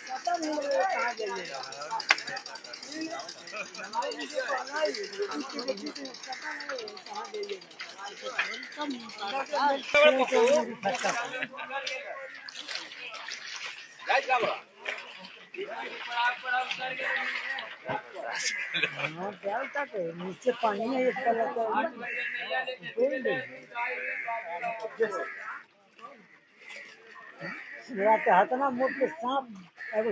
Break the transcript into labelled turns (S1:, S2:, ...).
S1: पता नहीं वो कहाँ गए। नीचे पानी है इसका लगता है। हाथ ना मुड़ के सांप